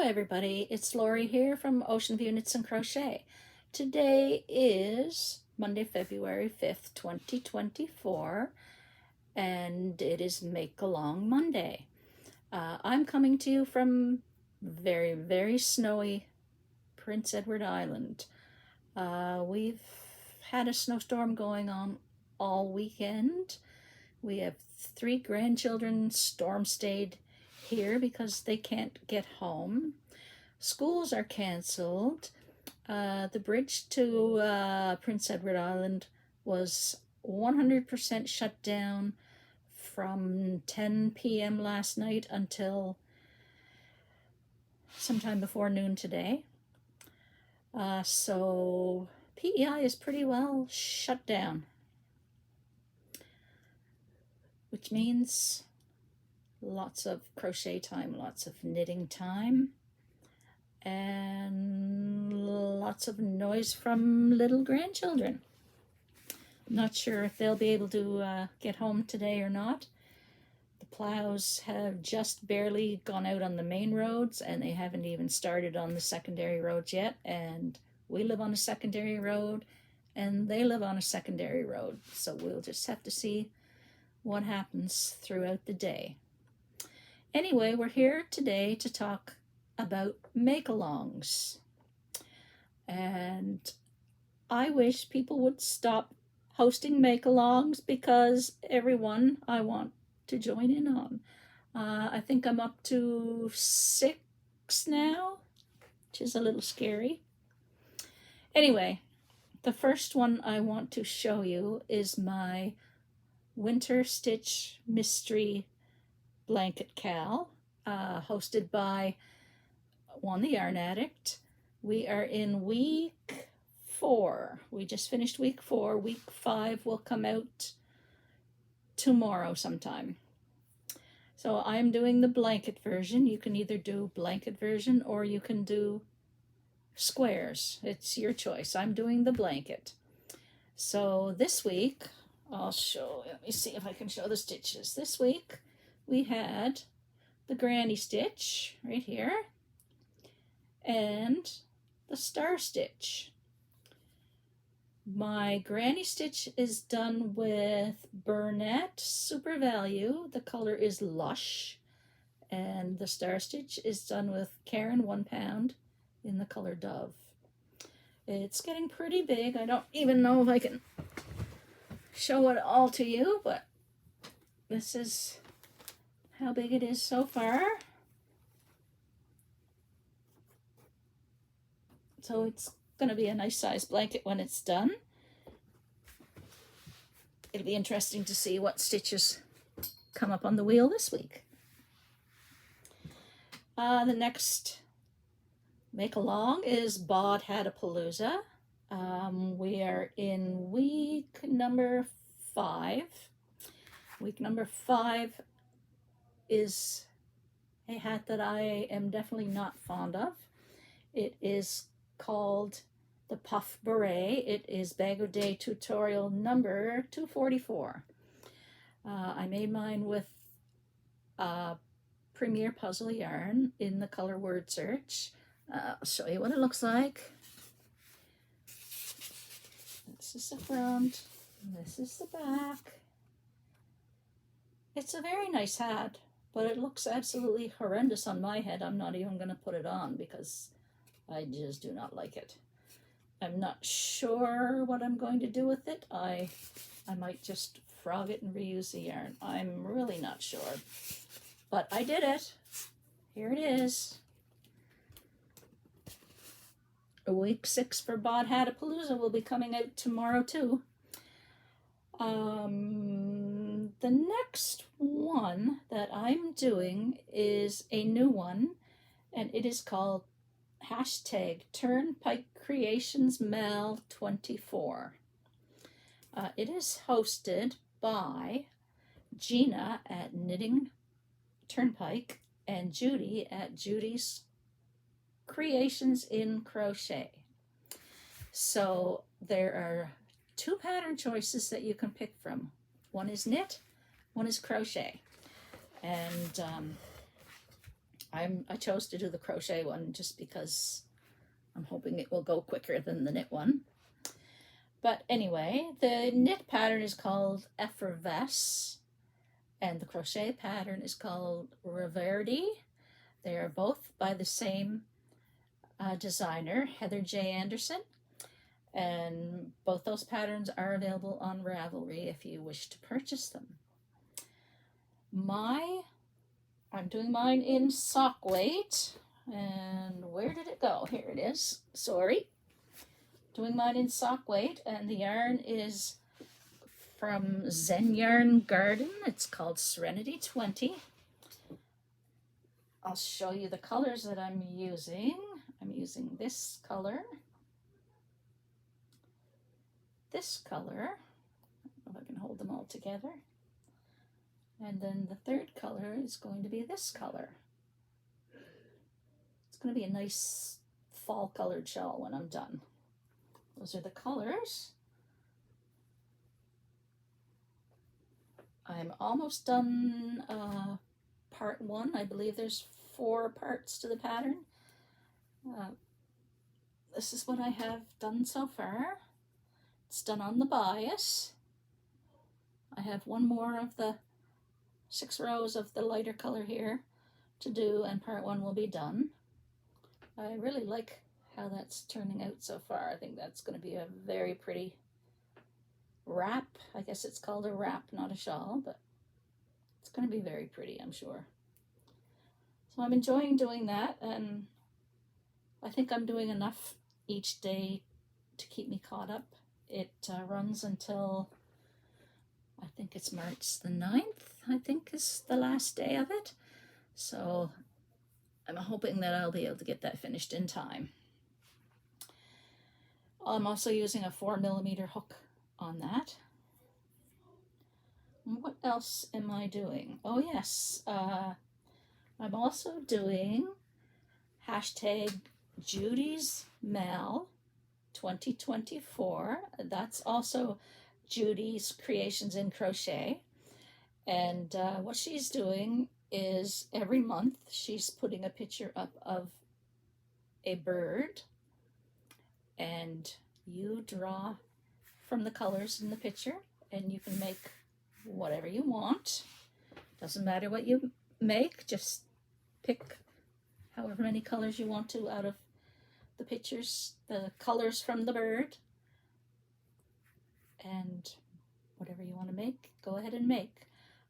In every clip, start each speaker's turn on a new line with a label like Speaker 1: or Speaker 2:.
Speaker 1: Hi everybody, it's Lori here from Ocean View Knits and Crochet. Today is Monday, February 5th, 2024, and it is Make Along Monday. I'm coming to you from very, very snowy Prince Edward Island. We've had a snowstorm going on all weekend. We have 3 grandchildren storm stayed here because they can't get home. Schools are canceled. The bridge to Prince Edward Island was 100% shut down from 10 p.m. last night until sometime before noon today. So PEI is pretty well shut down, which means lots of crochet time, lots of knitting time, and lots of noise from little grandchildren. I'm not sure if they'll be able to get home today or not. The plows have just barely gone out on the main roads, and they haven't even started on the secondary roads yet, and we live on a secondary road, and they live on a secondary road, so we'll just have to see what happens throughout the day. Anyway, we're here today to talk about make-alongs. And I wish people would stop hosting make-alongs because everyone I want to join in on. I think I'm up to 6 now, which is a little scary. Anyway, the first one I want to show you is my Winter Stitch Mystery Blanket Cal, hosted by Juan the Yarn Addict. We are in week 4. We just finished week 4. Week 5 will come out tomorrow sometime. So I'm doing the blanket version. You can either do blanket version or you can do squares. It's your choice. I'm doing the blanket. So this week, let me see if I can show the stitches. This week we had the granny stitch right here and the star stitch. My granny stitch is done with Burnett Super Value. The color is Lush. And the star stitch is done with Karen 1 pound in the color Dove. It's getting pretty big. I don't even know if I can show it all to you, but this is how big it is so far. So it's going to be a nice size blanket when it's done. It'll be interesting to see what stitches come up on the wheel this week. The next make along is Bod Hatapalooza. We are in week number 5. Week number 5 is a hat that I am definitely not fond of. It is called the Puff Beret. It is Bag O' Day tutorial number 244. I made mine with Premier Puzzle yarn in the color Word Search. I'll show you what it looks like. This is the front, this is the back. It's a very nice hat, but it looks absolutely horrendous on my head. I'm not even going to put it on because I just do not like it. I'm not sure what I'm going to do with it. I might just frog it and reuse the yarn. I'm really not sure. But I did it. Here it is. Week 6 for Bod Hatapalooza will be coming out tomorrow too. The next one that I'm doing is a new one, and it is called #Turnpike Creations Mel 24. It is hosted by Gina at Knitting Turnpike and Judy at Judy's Creations in Crochet. So there are 2 pattern choices that you can pick from. One is knit, one is crochet. And I chose to do the crochet one just because I'm hoping it will go quicker than the knit one. But anyway, the knit pattern is called Effervesce, and the crochet pattern is called Reverdi. They are both by the same designer, Heather J. Anderson, and both those patterns are available on Ravelry if you wish to purchase them. I'm doing mine in sock weight, and where did it go? Here it is. Sorry. Doing mine in sock weight, and the yarn is from Zen Yarn Garden. It's called Serenity 20. I'll show you the colors that I'm using. I'm using this color, this color. I don't know if I can hold them all together. And then the third color is going to be this color. It's going to be a nice fall colored shawl when I'm done. Those are the colors. I'm almost done part 1. I believe there's 4 parts to the pattern. This is what I have done so far. It's done on the bias. I have 1 more of the 6 rows of the lighter color here to do, and part 1 will be done. I really like how that's turning out so far. I think that's going to be a very pretty wrap. I guess it's called a wrap, not a shawl, but it's going to be very pretty, I'm sure. So I'm enjoying doing that, and I think I'm doing enough each day to keep me caught up. It runs until, I think it's March the 9th, I think is the last day of it. So I'm hoping that I'll be able to get that finished in time. I'm also using a 4mm hook on that. What else am I doing? Oh yes, I'm also doing hashtag Judy's Mal 2024. That's also Judy's Creations in Crochet. And what she's doing is every month she's putting a picture up of a bird, and you draw from the colors in the picture, and you can make whatever you want. Doesn't matter what you make, just pick however many colors you want to out of the pictures, the colors from the bird, and whatever you want to make, go ahead and make.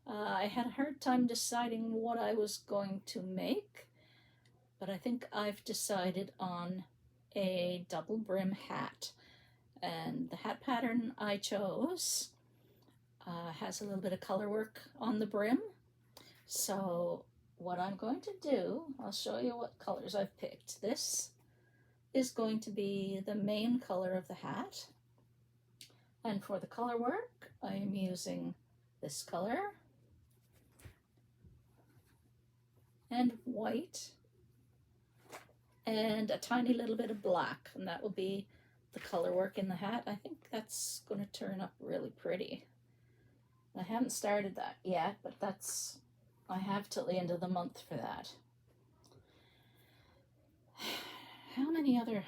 Speaker 1: I had a hard time deciding what I was going to make, but I think I've decided on a double brim hat. And the hat pattern I chose has a little bit of color work on the brim. So what I'm going to do, I'll show you what colors I've picked. This is going to be the main color of the hat. And for the color work, I am using this color and white and a tiny little bit of black, and that will be the color work in the hat. I think that's going to turn up really pretty. I haven't started that yet, but I have till the end of the month for that. How many other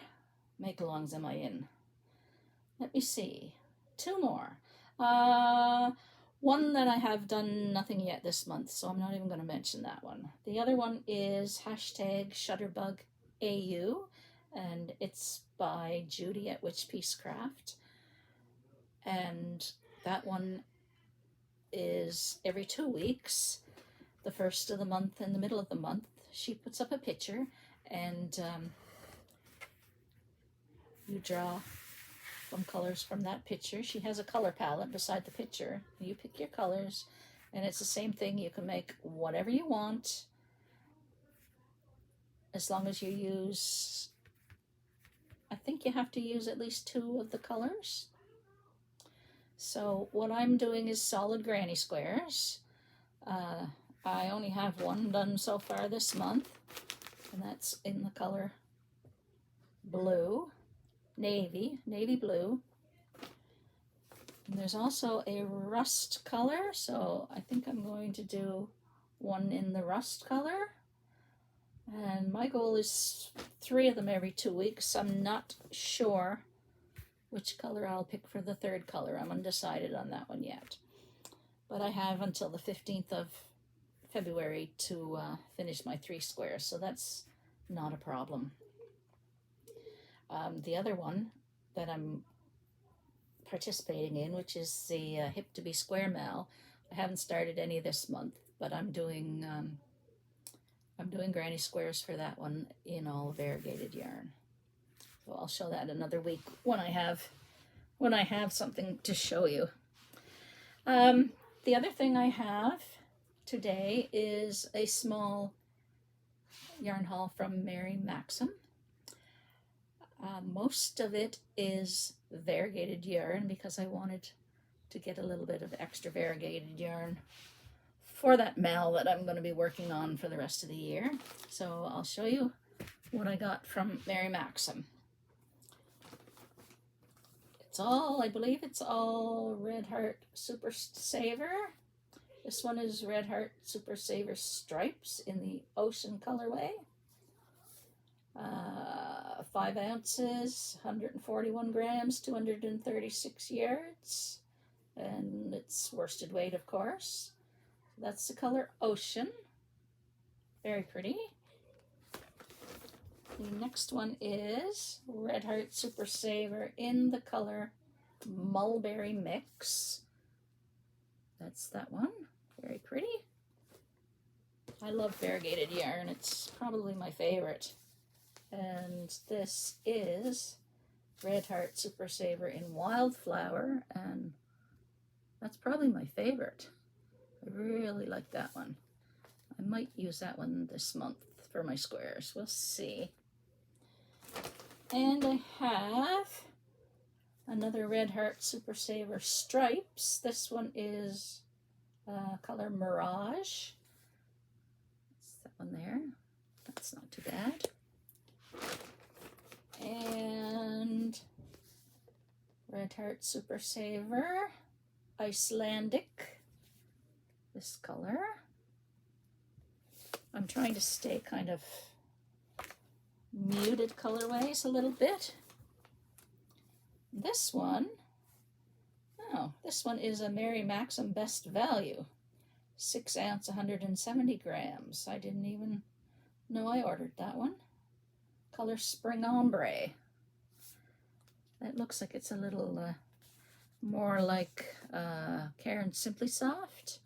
Speaker 1: make-alongs am I in? Let me see. 2 more. One that I have done nothing yet this month, so I'm not even going to mention that one. The other one is hashtag ShutterBugAU, and it's by Judy at Witch Piece Craft. And that one is every 2 weeks, the first of the month and the middle of the month, she puts up a picture, and you draw from colors from that picture. She has a color palette beside the picture. You pick your colors, and it's the same thing. You can make whatever you want as long as you use, I think you have to use at least 2 of the colors. So what I'm doing is solid granny squares. I only have 1 done so far this month, and that's in the color blue, navy blue. And there's also a rust color, so I think I'm going to do one in the rust color. And my goal is 3 of them every 2 weeks. I'm not sure which color I'll pick for the third color. I'm undecided on that one yet. But I have until the 15th of February to finish my 3 squares, so that's not a problem. The other one that I'm participating in, which is the Hip to Be Square Mal, I haven't started any this month, but I'm doing granny squares for that one in all variegated yarn. So I'll show that another week when I have something to show you. The other thing I have today is a small yarn haul from Mary Maxim. Most of it is variegated yarn because I wanted to get a little bit of extra variegated yarn for that mal that I'm going to be working on for the rest of the year. So I'll show you what I got from Mary Maxim. I believe it's all Red Heart Super Saver. This one is Red Heart Super Saver Stripes in the Ocean colorway. 5 ounces, 141 grams, 236 yards. And it's worsted weight, of course. That's the color Ocean. Very pretty. The next one is Red Heart Super Saver in the color Mulberry Mix. That's that one. Very pretty. I love variegated yarn. It's probably my favorite. And this is Red Heart Super Saver in Wildflower, and that's probably my favorite. I really like that one. I might use that one this month for my squares. We'll see. And I have another Red Heart Super Saver Stripes. This one is color Mirage. That's that one there. That's not too bad. And Red Heart Super Saver Icelandic. This color. I'm trying to stay kind of muted colorways a little bit. This one is a Mary Maxim Best Value. 6 ounce, 170 grams. I didn't even know I ordered that one. Color Spring Ombre. That looks like it's a little more like Karen Simply Soft.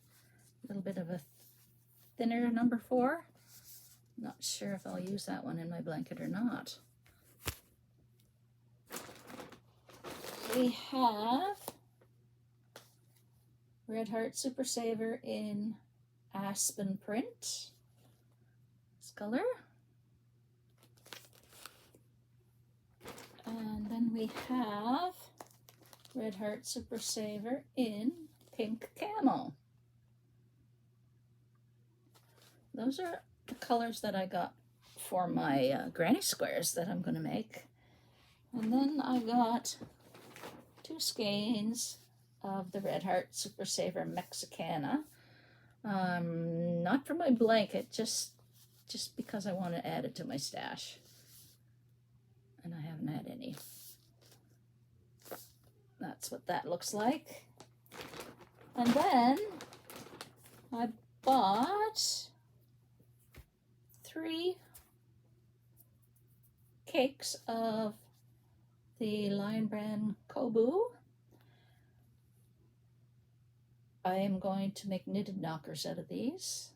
Speaker 1: A little bit of a thinner number 4. Not sure if I'll use that one in my blanket or not. We have Red Heart Super Saver in Aspen Print. This color. And then we have Red Heart Super Saver in Pink Camel. Those are the colors that I got for my granny squares that I'm going to make. And then I got 2 skeins of the Red Heart Super Saver Mexicana. Not for my blanket, just because I want to add it to my stash. And I haven't had any. That's what that looks like. And then I bought 3 cakes of the Lion Brand Kobu. I am going to make knitted knockers out of these.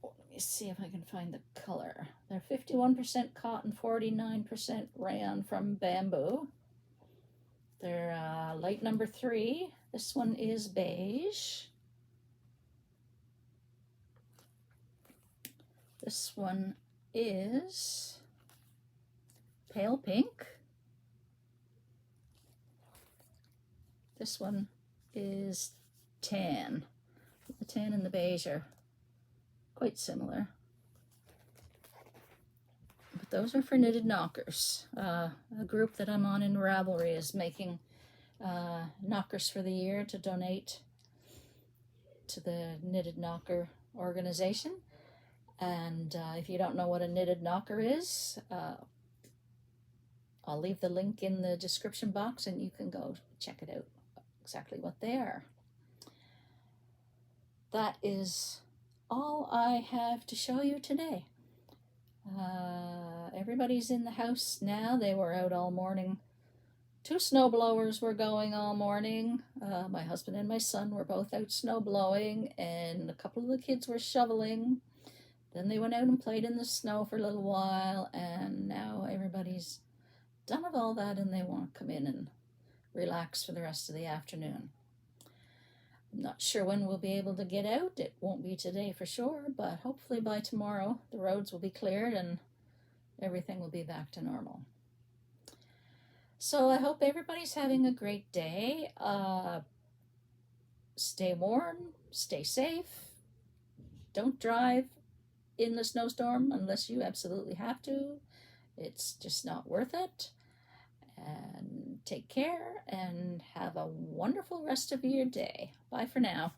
Speaker 1: Let me see if I can find the color. They're 51% cotton, 49% rayon from bamboo. They're light number 3. This one is beige. This one is pale pink. This one is tan. The tan and the beige are quite similar. But those are for knitted knockers. A group that I'm on in Ravelry is making knockers for the year to donate to the Knitted Knocker organization. And if you don't know what a knitted knocker is, I'll leave the link in the description box and you can go check it out, exactly what they are. That is all I have to show you today. Everybody's in the house now. They were out all morning. 2 snowblowers were going all morning. My husband and my son were both out snowblowing, and a couple of the kids were shoveling. Then they went out and played in the snow for a little while, and now everybody's done with all that and they want to come in and relax for the rest of the afternoon. I'm not sure when we'll be able to get out. It won't be today for sure, but hopefully by tomorrow the roads will be cleared and everything will be back to normal. So I hope everybody's having a great day. Stay warm, stay safe. Don't drive in the snowstorm unless you absolutely have to. It's just not worth it. And take care and have a wonderful rest of your day. Bye for now.